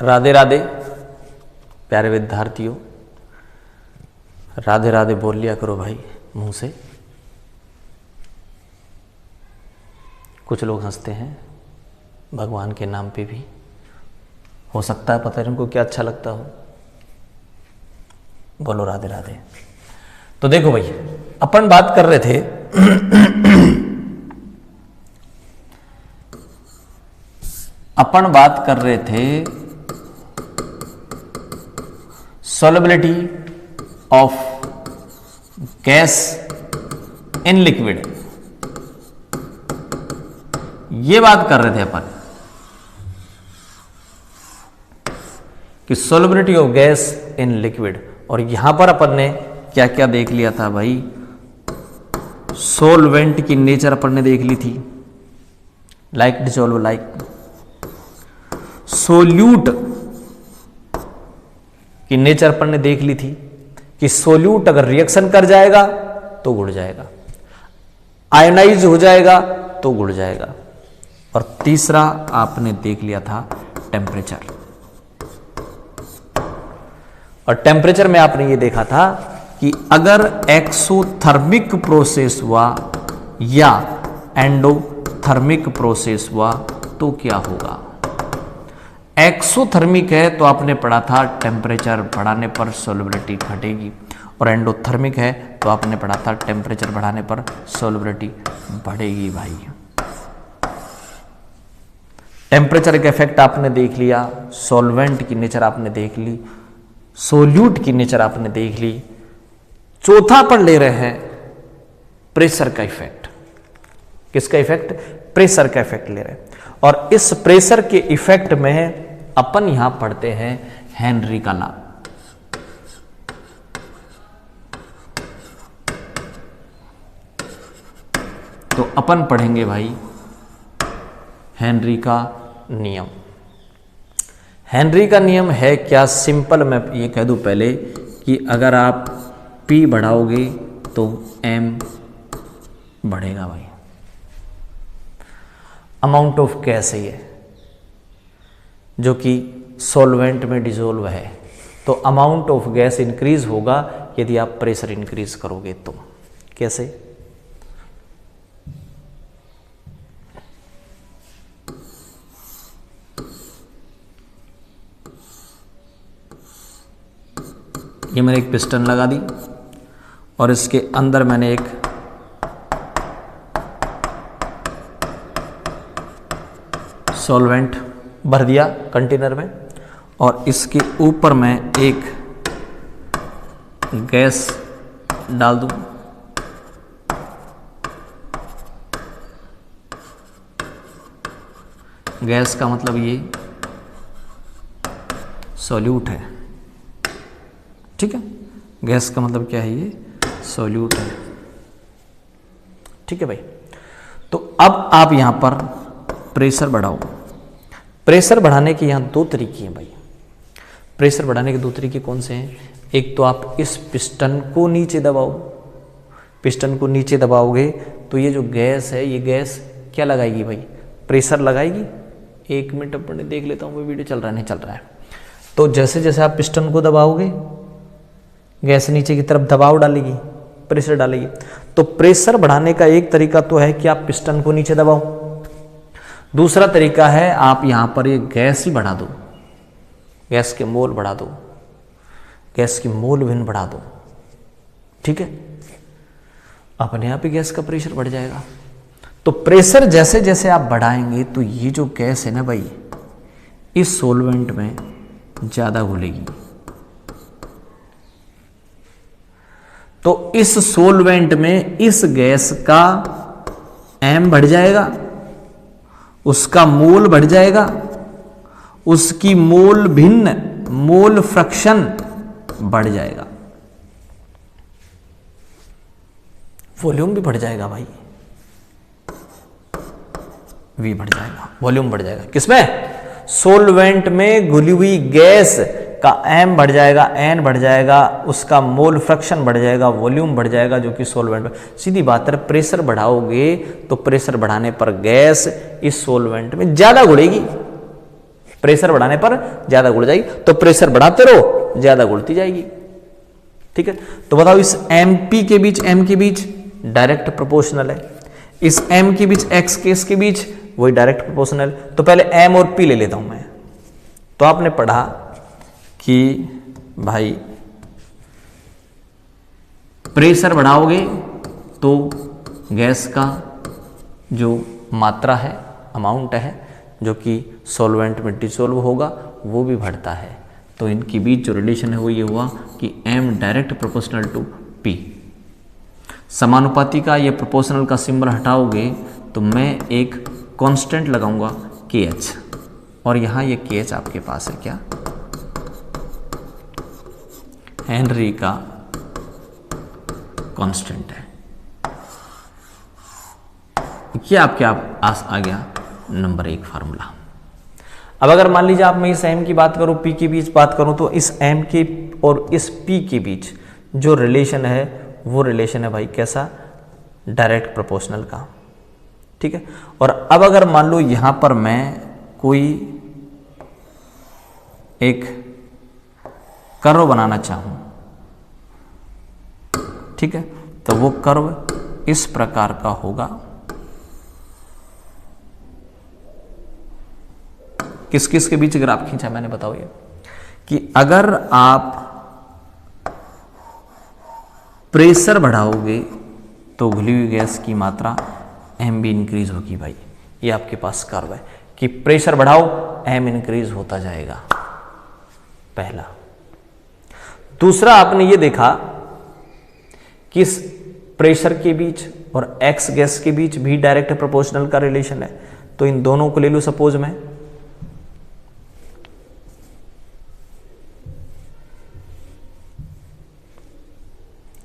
राधे राधे प्यारे विद्यार्थियों, राधे राधे बोल लिया करो भाई मुंह से। कुछ लोग हंसते हैं भगवान के नाम पे भी, हो सकता है पता नहीं उनको क्या अच्छा लगता हो। बोलो राधे राधे। तो देखो भाई, अपन बात कर रहे थे अपन बात कर रहे थे solubility of gas in liquid, ये बात कर रहे थे अपन कि solubility of gas in liquid। और यहां पर अपन ने क्या क्या देख लिया था भाई, सोलवेंट की नेचर अपन ने देख ली थी, लाइक डिसॉल्व लाइक। सोल्यूट की नेचर अपन ने देख ली थी कि सोल्यूट अगर रिएक्शन कर जाएगा तो गुड़ जाएगा, आयोनाइज हो जाएगा तो गुड़ जाएगा। और तीसरा आपने देख लिया था टेम्परेचर। और टेम्परेचर में आपने ये देखा था कि अगर एक्सोथर्मिक प्रोसेस हुआ या एंडोथर्मिक प्रोसेस हुआ तो क्या होगा। एक्सोथर्मिक है तो आपने पढ़ा था टेम्परेचर बढ़ाने पर सोल्युबिलिटी घटेगी, और एंडोथर्मिक है तो आपने पढ़ा था टेम्परेचर बढ़ाने पर सोल्युबिलिटी बढ़ेगी भाई। टेम्परेचर का इफेक्ट आपने देख लिया, सॉल्वेंट की नेचर आपने देख ली, सोल्यूट की नेचर आपने देख ली। चौथा पर ले रहे हैं प्रेशर का इफेक्ट। किसका इफेक्ट? प्रेशर का इफेक्ट ले रहे हैं। और इस प्रेशर के इफेक्ट में अपन यहां पढ़ते हैं हेनरी का लॉ। तो अपन पढ़ेंगे भाई हेनरी का नियम। हेनरी का नियम है क्या? सिंपल मैं ये कह दूं पहले कि अगर आप P बढ़ाओगे तो M बढ़ेगा भाई। अमाउंट ऑफ गैस है ये जो कि सॉल्वेंट में डिसॉल्व है, तो अमाउंट ऑफ गैस इंक्रीज होगा यदि आप प्रेशर इंक्रीज करोगे तो। कैसे? ये मैंने एक पिस्टन लगा दी और इसके अंदर मैंने एक सॉल्वेंट भर दिया कंटेनर में, और इसके ऊपर मैं एक गैस डाल दूं। गैस का मतलब ये सॉल्यूट है, ठीक है। गैस का मतलब क्या है? ये सॉल्यूट है, ठीक है भाई। तो अब आप यहां पर प्रेशर बढ़ाओ। प्रेशर बढ़ाने के यहां दो तरीके हैं भाई। प्रेशर बढ़ाने के दो तरीके कौन से हैं? एक तो आप इस पिस्टन को नीचे दबाओ। पिस्टन को नीचे दबाओगे तो ये जो गैस है, ये गैस क्या लगाएगी भाई? प्रेशर लगाएगी। एक मिनट अपने देख लेता हूं, वीडियो चल रहा है नहीं चल रहा है। तो जैसे जैसे आप पिस्टन को दबाओगे गैस नीचे की तरफ दबाव डालेगी, प्रेशर डालेगी। तो प्रेशर बढ़ाने का एक तरीका तो है कि आप पिस्टन को नीचे दबाओ। दूसरा तरीका है आप यहां पर ये गैस ही बढ़ा दो, गैस के मोल बढ़ा दो, गैस की मोल भिन्न बढ़ा दो, ठीक है। अपने आप ही गैस का प्रेशर बढ़ जाएगा। तो प्रेशर जैसे जैसे आप बढ़ाएंगे तो ये जो गैस है ना भाई, इस सॉल्वेंट में ज्यादा घुलेगी। तो इस सॉल्वेंट में इस गैस का M बढ़ जाएगा, उसका मोल बढ़ जाएगा, उसकी मोल भिन्न मोल फ्रैक्शन बढ़ जाएगा, वॉल्यूम भी बढ़ जाएगा भाई, V बढ़ जाएगा, वॉल्यूम बढ़ जाएगा। किसमें? सॉल्वेंट में घुली हुई गैस का M बढ़ जाएगा, N बढ़ जाएगा, उसका मोल फ्रैक्शन बढ़ जाएगा, वॉल्यूम बढ़ जाएगा, जो कि सॉल्वेंट में। सीधी बात है, प्रेशर बढ़ाओगे तो प्रेशर बढ़ाने पर गैस इस सॉल्वेंट में ज्यादा घुलेगी, प्रेशर बढ़ाने पर ज्यादा घुल जाएगी, तो प्रेशर बढ़ाते रहो ज्यादा घुलती जाएगी। ठीक है, तो बताओ इस MP के बीच, M के बीच डायरेक्ट प्रोपोर्शनल है, इस M के बीच, X के इसके बीच वही डायरेक्ट प्रोपोर्शनल। तो पहले M और P ले लेता हूं मैं। तो आपने पढ़ा कि भाई प्रेशर बढ़ाओगे तो गैस का जो मात्रा है, अमाउंट है, जो कि सॉल्वेंट में डिसॉल्व होगा वो भी बढ़ता है। तो इनके बीच जो रिलेशन है वो ये हुआ कि M direct proportional to P। समानुपाती का ये प्रोपोर्शनल का सिंबल हटाओगे तो मैं एक कांस्टेंट लगाऊंगा KH, और यहां ये KH आपके पास है क्या, हेनरी का कांस्टेंट है। ये आपके पास आ गया नंबर 1 फार्मूला। अब अगर मान लीजिए आप मैं इस M की बात करूं, P के बीच बात करूं, तो इस M के और इस P के बीच जो रिलेशन है वो रिलेशन है भाई कैसा, डायरेक्ट प्रोपोर्शनल का। ठीक है, और अब अगर मान लो यहां पर मैं कोई एक कर्व बनाना चाहूं, ठीक है, तो वो कर्व इस प्रकार का होगा। किस किस के बीच ग्राफ खींचा मैंने, बताओ ये, कि अगर आप प्रेशर बढ़ाओगे तो घुली हुई गैस की मात्रा M भी इंक्रीज होगी भाई। ये आपके पास कर्व है कि प्रेशर बढ़ाओ M इंक्रीज होता जाएगा, पहला। दूसरा आपने ये देखा कि इस प्रेशर के बीच और X गैस के बीच भी डायरेक्ट प्रोपोर्शनल का रिलेशन है। तो इन दोनों को ले लो सपोज मैं,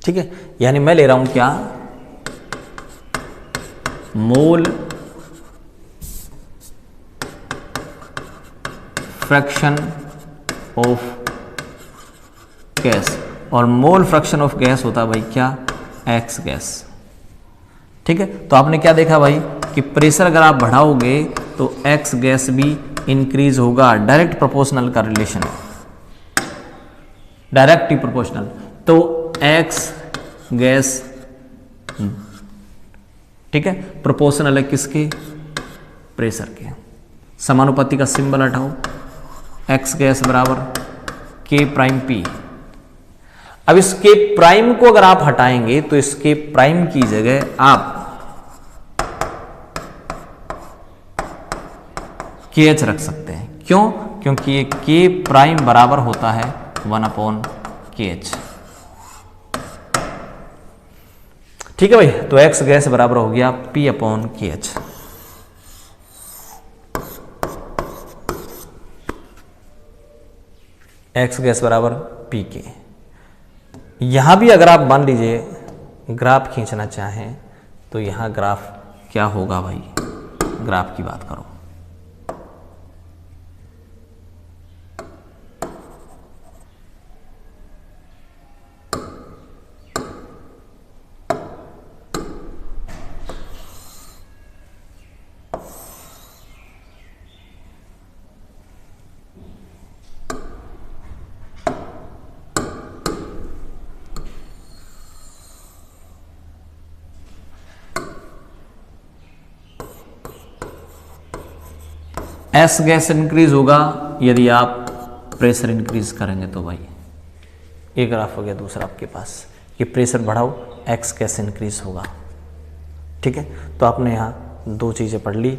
ठीक है, यानी मैं ले रहा हूं क्या, मोल फ्रैक्शन ऑफ गैस, और मोल फ्रैक्शन ऑफ गैस होता है भाई क्या, X गैस। ठीक है, तो आपने क्या देखा भाई कि प्रेशर अगर आप बढ़ाओगे तो X गैस भी इंक्रीज होगा, डायरेक्ट प्रोपोर्शनल का रिलेशन है, डायरेक्ट ही प्रोपोर्शनल। तो X गैस, ठीक है, प्रोपोर्शनल है किसके, प्रेशर के। समानुपाती का सिंबल हटाओ, X गैस बराबर K प्राइम P। अब इस K प्राइम को अगर आप हटाएंगे तो इस K प्राइम की जगह आप KH रख सकते हैं। क्यों, क्योंकि ये K प्राइम बराबर होता है 1/KH। ठीक है भाई, तो X गैस बराबर हो गया P/KH। X गैस बराबर PK। यहां भी अगर आप मान लीजिए ग्राफ खींचना चाहें तो यहां ग्राफ क्या होगा भाई, ग्राफ की बात करो, S गैस इंक्रीज होगा यदि आप प्रेशर इंक्रीज करेंगे। तो भाई ये ग्राफ हो गया दूसरा आपके पास, कि प्रेशर बढ़ाओ X गैस इंक्रीज होगा। ठीक है, तो आपने यहाँ दो चीज़ें पढ़ ली।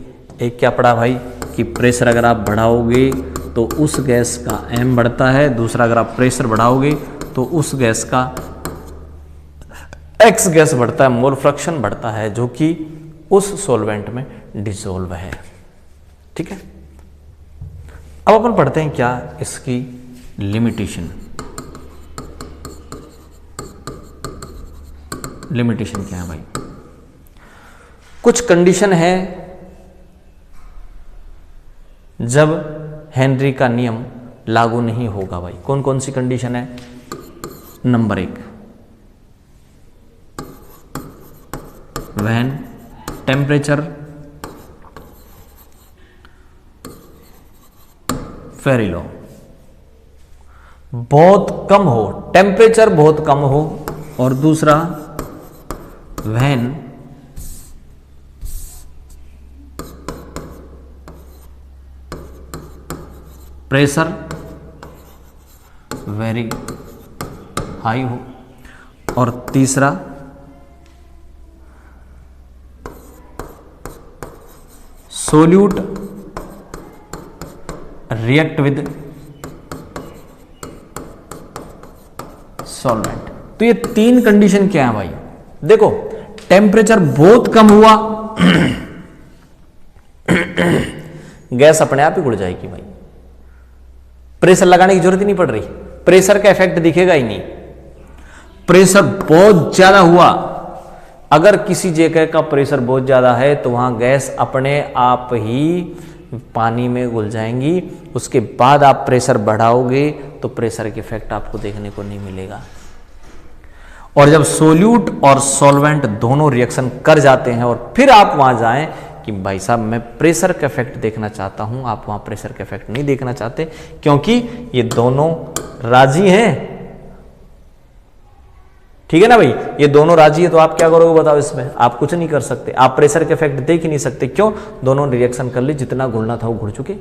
एक क्या पढ़ा भाई कि प्रेशर अगर आप बढ़ाओगे तो उस गैस का M बढ़ता है, दूसरा अगर आप प्रेशर बढ़ाओगे तो उस गैस का X गैस बढ़ता है, मोल फ्रैक्शन बढ़ता है, जो कि उस सॉल्वेंट में डिसॉल्व है। ठीक है, अब अपन पढ़ते हैं क्या इसकी लिमिटेशन। लिमिटेशन क्या है भाई, कुछ कंडीशन है जब हेनरी का नियम लागू नहीं होगा भाई। कौन कौन सी कंडीशन है, number 1, when temperature very low, बहुत कम हो, टेम्परेचर बहुत कम हो, और दूसरा व्हेन प्रेशर वेरी हाई हो, और तीसरा सोल्यूट रिएक्ट विद सॉल्वेंट। तो ये तीन कंडीशन क्या है भाई? देखो, टेम्परेचर बहुत कम हुआ गैस अपने आप ही घुल जाएगी भाई, प्रेशर लगाने की जरूरत ही नहीं पड़ रही, प्रेशर का इफेक्ट दिखेगा ही नहीं। प्रेशर बहुत ज्यादा हुआ, अगर किसी जगह का प्रेशर बहुत ज्यादा है तो वहां गैस अपने आप ही पानी में घुल जाएंगी। उसके बाद आप प्रेशर बढ़ाओगे तो प्रेशर के इफेक्ट आपको देखने को नहीं मिलेगा। और जब सोल्यूट और सॉल्वेंट दोनों रिएक्शन कर जाते हैं और फिर आप वहां जाएं कि भाई साहब मैं प्रेशर का इफेक्ट देखना चाहता हूं, आप वहां प्रेशर का इफेक्ट नहीं देखना चाहते क्योंकि ये दोनों राजी हैं। ठीक है ना भाई, ये दोनों राजी है तो आप क्या करोगे बताओ? इसमें आप कुछ नहीं कर सकते, आप प्रेशर के इफेक्ट देख ही नहीं सकते। क्यों? दोनों रिएक्शन कर ली, जितना घुलना था वो घुल चुके,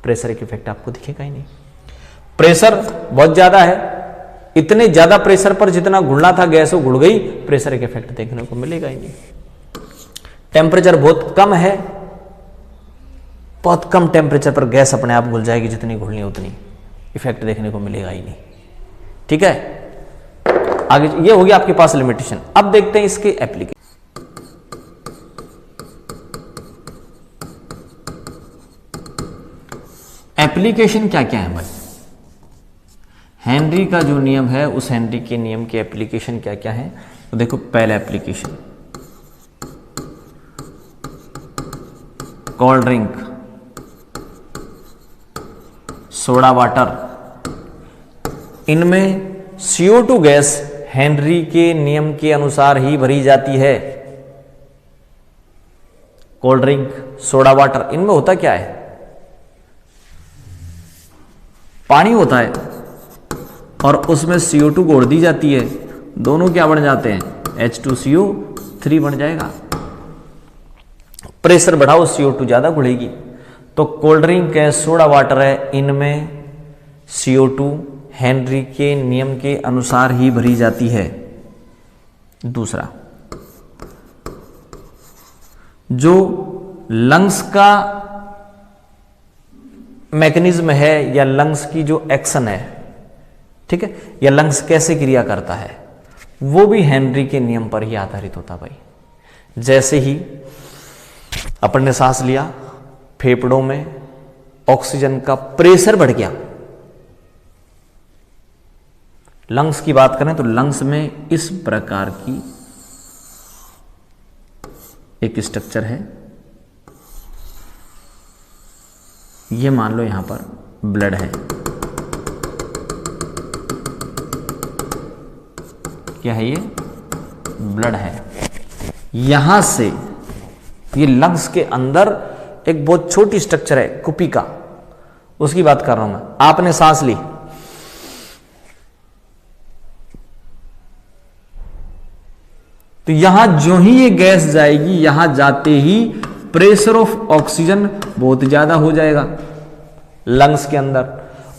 प्रेशर के इफेक्ट आपको दिखेगा ही नहीं। प्रेशर बहुत ज्यादा है, इतने ज्यादा प्रेशर पर जितना घुलना था गैस वो घुल गई, प्रेशर के इफेक्ट देखने को मिलेगा ही नहीं। टेम्परेचर बहुत कम है, बहुत कम टेम्परेचर पर गैस अपने आप घुल जाएगी, जितनी घुलनी है उतनी, इफेक्ट देखने को मिलेगा ही नहीं। ठीक है, आगे ये हो गया आपके पास लिमिटेशन। अब देखते हैं इसके एप्लीकेशन। एप्लीकेशन क्या क्या है भाई? हेनरी का जो नियम है उस हेनरी के नियम के एप्लीकेशन क्या क्या है? तो देखो, पहला application cold drink, soda water, इनमें CO2 गैस हेनरी के नियम के अनुसार ही भरी जाती है। कोल्ड ड्रिंक, सोडा वाटर, इनमें होता क्या है? पानी होता है और उसमें CO2 घोल दी जाती है, दोनों क्या बन जाते हैं? H2CO3 बन जाएगा। प्रेशर बढ़ाओ, CO2 ज्यादा घुलेगी। तो कोल्ड ड्रिंक है, सोडा वाटर है, इनमें CO2 हेनरी के नियम के अनुसार ही भरी जाती है। दूसरा, जो लंग्स का मैकेनिज्म है या लंग्स की जो एक्शन है, ठीक है, या लंग्स कैसे क्रिया करता है, वो भी हेनरी के नियम पर ही आधारित होता भाई। जैसे ही अपन ने सांस लिया, फेफड़ों में ऑक्सीजन का प्रेशर बढ़ गया। लंग्स की बात करें तो लंग्स में इस प्रकार की एक स्ट्रक्चर है, ये मान लो यहां पर ब्लड है। क्या है ये? ब्लड है। यहां से ये लंग्स के अंदर एक बहुत छोटी स्ट्रक्चर है कुपिका, उसकी बात कर रहा हूं मैं। आपने सांस ली, तो यहां जो ही ये गैस जाएगी, यहां जाते ही प्रेशर ऑफ ऑक्सीजन बहुत ज्यादा हो जाएगा लंग्स के अंदर,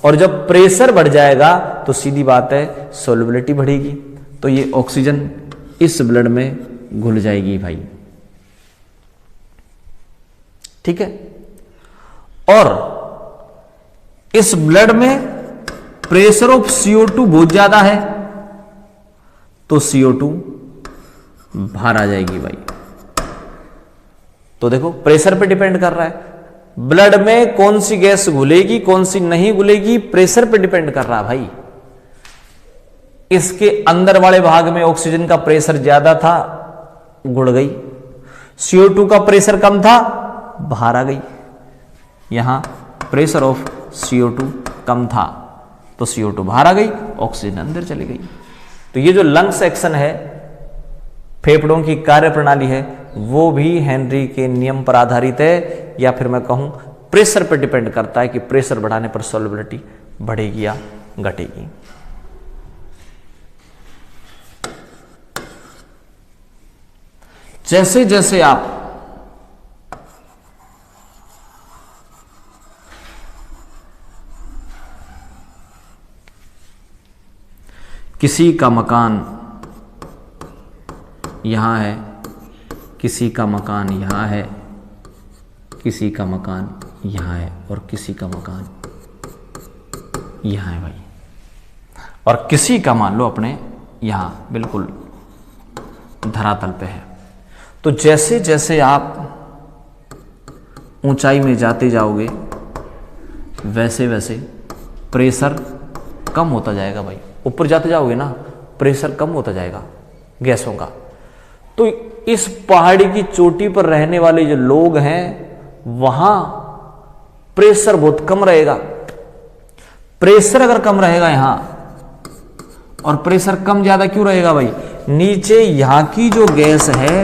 और जब प्रेशर बढ़ जाएगा तो सीधी बात है सोल्युबिलिटी बढ़ेगी, तो ये ऑक्सीजन इस ब्लड में घुल जाएगी भाई। ठीक है, और इस ब्लड में प्रेशर ऑफ CO2 बहुत ज्यादा है, तो CO2 बाहर आ जाएगी भाई। तो देखो, प्रेशर पे डिपेंड कर रहा है, ब्लड में कौन सी गैस घुलेगी कौन सी नहीं घुलेगी, प्रेशर पे डिपेंड कर रहा है भाई। इसके अंदर वाले भाग में ऑक्सीजन का प्रेशर ज्यादा था, घुल गई। CO2 का प्रेशर कम था, बाहर आ गई। यहां प्रेशर ऑफ CO2 कम था तो CO2 बाहर आ गई, ऑक्सीजन अंदर चली गई। तो ये जो लंग्स एक्शन है, फेफड़ों की कार्य प्रणाली है, वो भी हेनरी के नियम पर आधारित है, या फिर मैं कहूं प्रेशर पर डिपेंड करता है कि प्रेशर बढ़ाने पर सॉल्युबिलिटी बढ़ेगी या घटेगी। जैसे जैसे आप किसी का मकान यहां है, किसी का मकान यहां है, किसी का मकान यहां है और किसी का मकान यहां है भाई, और किसी का मान लो अपने यहां बिल्कुल धरातल पे है। तो जैसे जैसे आप ऊंचाई में जाते जाओगे वैसे वैसे प्रेशर कम होता जाएगा भाई। ऊपर जाते जाओगे ना प्रेशर कम होता जाएगा गैसों का। तो इस पहाड़ी की चोटी पर रहने वाले जो लोग हैं वहां प्रेशर बहुत कम रहेगा। प्रेशर अगर कम रहेगा यहां, और प्रेशर कम ज्यादा क्यों रहेगा भाई? नीचे यहां की जो गैस है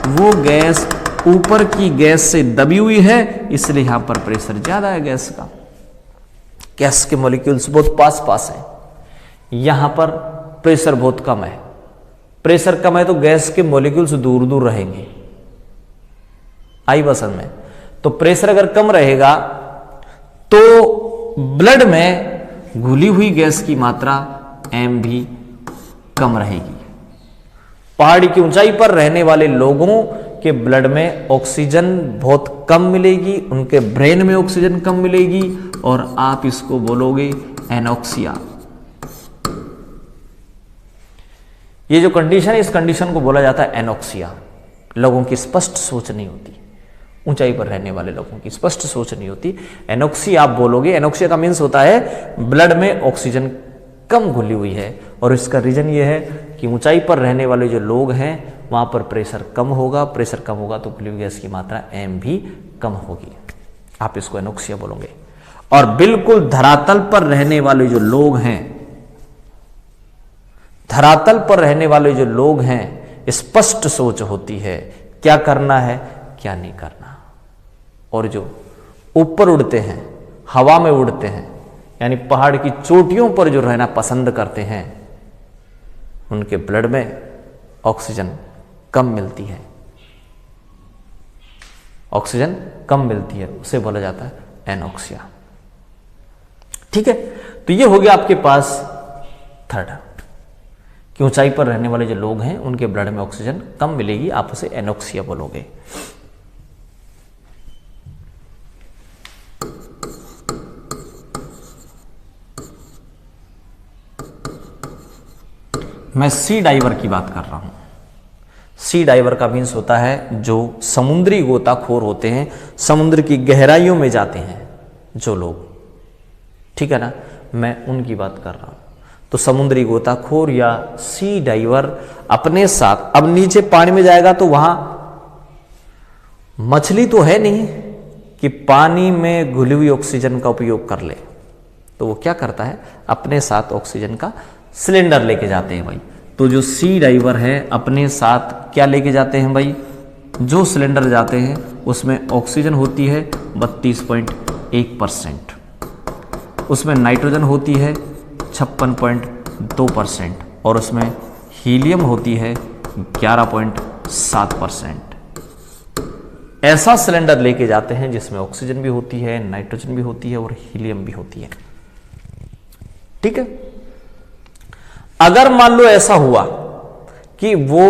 वो गैस ऊपर की गैस से दबी हुई है, इसलिए यहां पर प्रेशर ज्यादा है गैस का। गैस के मॉलिक्यूल्स बहुत पास पास हैं, यहां पर प्रेशर बहुत कम है। प्रेशर कम है तो गैस के मॉलिक्यूल्स दूर दूर रहेंगे। आई बसन में तो प्रेशर अगर कम रहेगा तो ब्लड में घुली हुई गैस की मात्रा m भी कम रहेगी। पहाड़ी की ऊंचाई पर रहने वाले लोगों के ब्लड में ऑक्सीजन बहुत कम मिलेगी, उनके ब्रेन में ऑक्सीजन कम मिलेगी और आप इसको बोलोगे एनोक्सिया। ये जो कंडीशन है इस कंडीशन को बोला जाता है एनोक्सिया। लोगों की स्पष्ट सोच नहीं होती, ऊंचाई पर रहने वाले लोगों की स्पष्ट सोच नहीं होती। एनोक्सिया आप बोलोगे। एनोक्सिया का मीन्स होता है ब्लड में ऑक्सीजन कम घुली हुई है, और इसका रीजन ये है कि ऊंचाई पर रहने वाले जो लोग हैं वहां पर प्रेशर कम होगा। प्रेशर कम होगा तो घुली हुई गैस की मात्रा m भी कम होगी। आप इसको एनोक्सिया बोलोगे। और बिल्कुल धरातल पर रहने वाले जो लोग हैं, धरातल पर रहने वाले जो लोग हैं स्पष्ट सोच होती है क्या करना है क्या नहीं करना। और जो ऊपर उड़ते हैं, हवा में उड़ते हैं, यानी पहाड़ की चोटियों पर जो रहना पसंद करते हैं, उनके ब्लड में ऑक्सीजन कम मिलती है। ऑक्सीजन कम मिलती है, उसे बोला जाता है एनोक्सिया। ठीक है, तो ये हो गया आपके पास थर्ड कि ऊंचाई पर रहने वाले जो लोग हैं उनके ब्लड में ऑक्सीजन कम मिलेगी, आप उसे एनोक्सिया बोलोगे। मैं सी डाइवर की बात कर रहा हूं। सी डाइवर का मीन्स होता है जो समुद्री गोताखोर होते हैं, समुद्र की गहराइयों में जाते हैं जो लोग, ठीक है ना, मैं उनकी बात कर रहा हूं। तो समुद्री गोताखोर या सी डाइवर अपने साथ, अब नीचे पानी में जाएगा तो वहां मछली तो है नहीं कि पानी में घुली हुई ऑक्सीजन का उपयोग कर ले, तो वो क्या करता है अपने साथ ऑक्सीजन का सिलेंडर लेके जाते हैं भाई। तो जो सी डाइवर है अपने साथ क्या लेके जाते हैं भाई? जो सिलेंडर जाते हैं उसमें ऑक्सीजन होती है 32.1%, उसमें नाइट्रोजन होती है 56.2% और उसमें हीलियम होती है 11.7%। ऐसा सिलेंडर लेके जाते हैं जिसमें ऑक्सीजन भी होती है, नाइट्रोजन भी होती है और हीलियम भी होती है। ठीक है, अगर मान लो ऐसा हुआ कि वो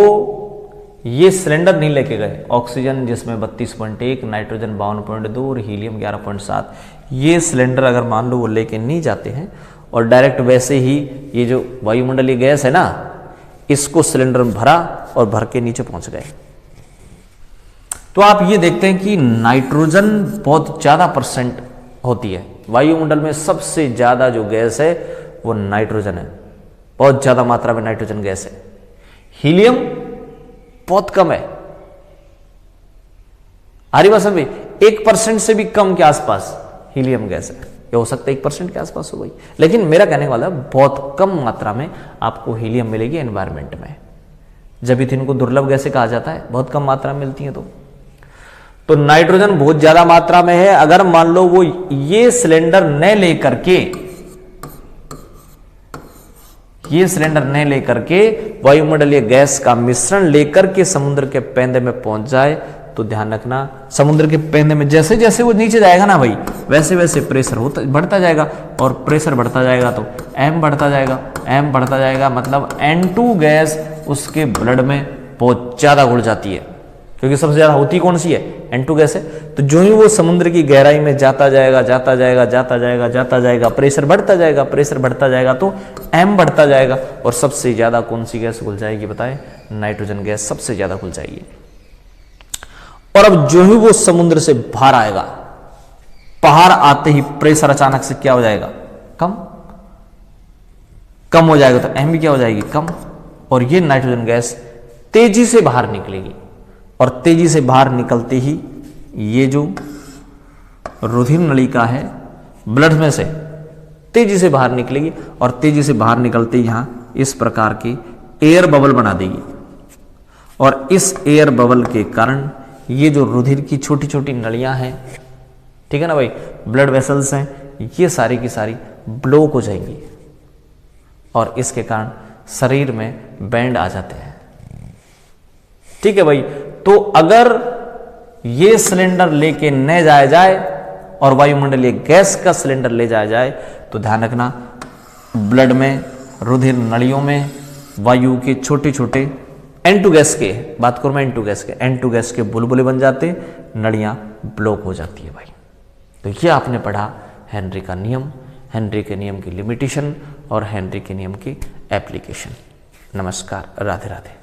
ये सिलेंडर नहीं लेके गए, ऑक्सीजन जिसमें 32.1, नाइट्रोजन 52.2 और हीलियम 11.7, ये सिलेंडर अगर मान लो वो लेके नहीं जाते हैं और डायरेक्ट वैसे ही ये जो वायुमंडलीय गैस है ना, इसको सिलेंडर में भरा और भर के नीचे पहुंच गए, तो आप ये देखते हैं कि नाइट्रोजन बहुत ज्यादा परसेंट होती है। वायुमंडल में सबसे ज्यादा जो गैस है वो नाइट्रोजन है, बहुत ज्यादा मात्रा में नाइट्रोजन गैस है। हीलियम बहुत कम है। आरिवासन भी 1% से भी कम के आसपास हीलियम गैस है। ये हो सकता है 1% के आसपास हो गई, लेकिन मेरा कहने वाला बहुत कम मात्रा में आपको हीलियम मिलेगी एनवायरमेंट में। जब भी इनको दुर्लभ गैसें कहा जाता है, बहुत कम मात्रा में मिलती हैं। तो नाइट्रोजन बहुत ज्यादा मात्रा में है। अगर मान लो वो ये सिलेंडर न लेकर के वायुमंडलीय गैस का मिश्रण लेकर के समुद्र के पेंदे में पहुंच जाए तो ध्यान रखना, समुद्र के पेंदे में जैसे जैसे वो नीचे जाएगा ना भाई, वैसे वैसे प्रेशर बढ़ता जाएगा, और प्रेशर बढ़ता जाएगा तो एम बढ़ता जाएगा, मतलब N2 गैस उसके ब्लड में बहुत ज्यादा घुल जाती है, क्योंकि सबसे ज्यादा होती कौन सी है, N2 गैस है। तो जो ही वो समुद्र की गहराई में जाता जाएगा, प्रेशर बढ़ता जाएगा तो एम बढ़ता जाएगा, और सबसे ज्यादा कौन सी गैस घुल जाएगी बताए, नाइट्रोजन गैस सबसे ज्यादा घुल जाएगी। और अब जो ही वो समुद्र से बाहर आएगा, बाहर आते ही प्रेशर अचानक से क्या हो जाएगा, कम हो जाएगा, तो एम भी क्या हो जाएगी, कम, और ये नाइट्रोजन गैस तेजी से बाहर निकलेगी, और तेजी से बाहर निकलते ही ये जो रुधिर नलिका है ब्लड में से तेजी से बाहर निकलेगी, और तेजी से बाहर निकलते ही यहां इस प्रकार की एयर बबल बना देगी, और इस एयर बबल के कारण ये जो रुधिर की छोटी छोटी नलियां हैं, ठीक है ना भाई, ब्लड वेसल्स हैं, ये सारी की सारी ब्लॉक हो जाएंगी, और इसके कारण शरीर में बैंड आ जाते हैं। ठीक है भाई, तो अगर ये सिलेंडर लेके न जाया जाए और वायुमंडलीय गैस का सिलेंडर ले जाया जाए तो ध्यान रखना, ब्लड में, रुधिर नलियों में वायु के छोटे छोटे N2 गैस के, बात करूं मैं N2 गैस के बुलबुले बन जाते, नलियां ब्लॉक हो जाती है भाई। तो ये आपने पढ़ा हेनरी का नियम, हेनरी के नियम की लिमिटेशन और हेनरी के नियम की एप्लीकेशन। नमस्कार, राधे राधे।